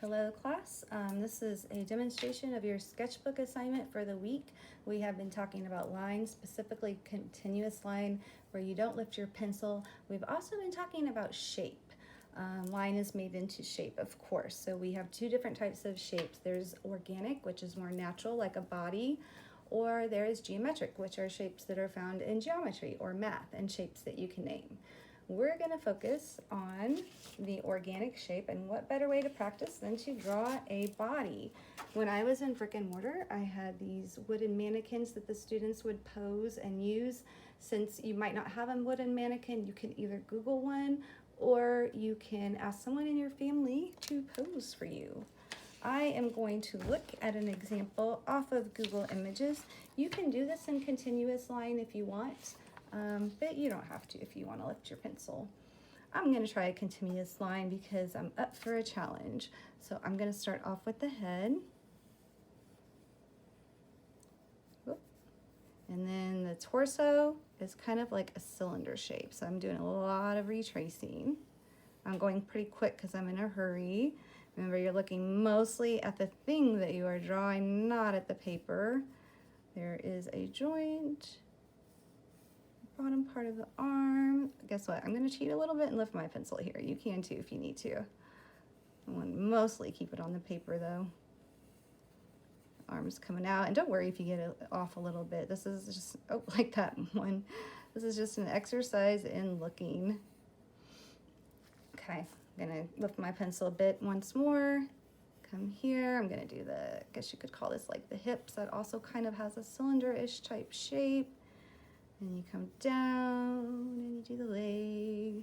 Hello class, this is a demonstration of your sketchbook assignment for the week. We have been talking about lines, specifically continuous line where you don't lift your pencil. We've also been talking about shape. Line is made into shape, of course. So we have two different types of shapes. There's organic, which is more natural, like a body, or there is geometric, which are shapes that are found in geometry or math and shapes that you can name. We're going to focus on the organic shape, and what better way to practice than to draw a body. When I was in brick and mortar, I had these wooden mannequins that the students would pose and use. Since you might not have a wooden mannequin, you can either Google one or you can ask someone in your family to pose for you. I am going to look at an example off of Google Images. You can do this in continuous line if you want. But you don't have to if you want to lift your pencil. I'm going to try a continuous line because I'm up for a challenge. So I'm going to start off with the head. And then the torso is kind of like a cylinder shape. So I'm doing a lot of retracing. I'm going pretty quick because I'm in a hurry. Remember, you're looking mostly at the thing that you are drawing, not at the paper. There is a joint. Bottom part of the arm. Guess what? I'm going to cheat a little bit and lift my pencil here. You can too if you need to. I want to mostly keep it on the paper though. Arms coming out, and don't worry if you get it off a little bit. This is just, oh, like that one. This is just an exercise in looking. Okay, I'm going to lift my pencil a bit once more. Come here. I'm going to do the, I guess you could call this like the hips. That also kind of has a cylinder-ish type shape. And you come down and you do the leg,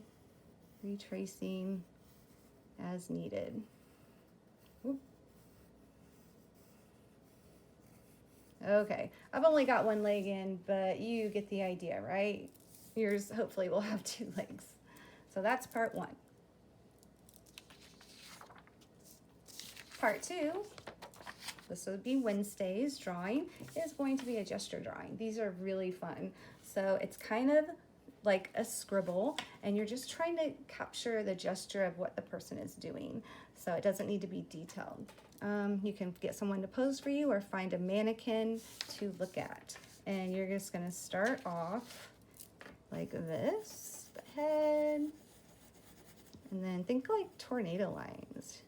retracing as needed. Whoop. Okay, I've only got one leg in, but you get the idea, right? Yours hopefully will have two legs. So that's part one. Part two, this would be Wednesday's drawing, is going to be a gesture drawing. These are really fun. So it's kind of like a scribble, and you're just trying to capture the gesture of what the person is doing. So it doesn't need to be detailed. You can get someone to pose for you or find a mannequin to look at. And you're just gonna start off like this, the head, and then think like tornado lines.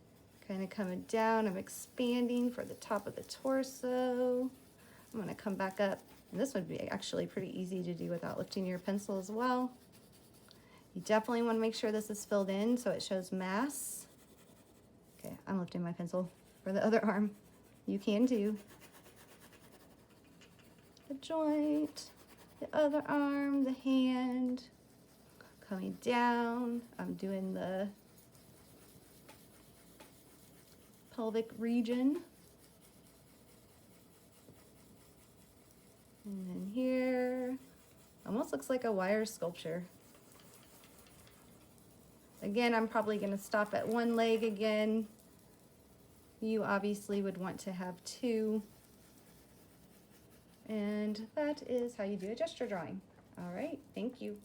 Kind of coming down, I'm expanding for the top of the torso. I'm gonna come back up. And this would be actually pretty easy to do without lifting your pencil as well. You definitely want to make sure this is filled in so it shows mass. Okay, I'm lifting my pencil for the other arm. You can too. The joint, the other arm, the hand. Coming down, I'm doing the pelvic region. And then here, almost looks like a wire sculpture. Again, I'm probably going to stop at one leg again. You obviously would want to have two. And that is how you do a gesture drawing. All right, thank you.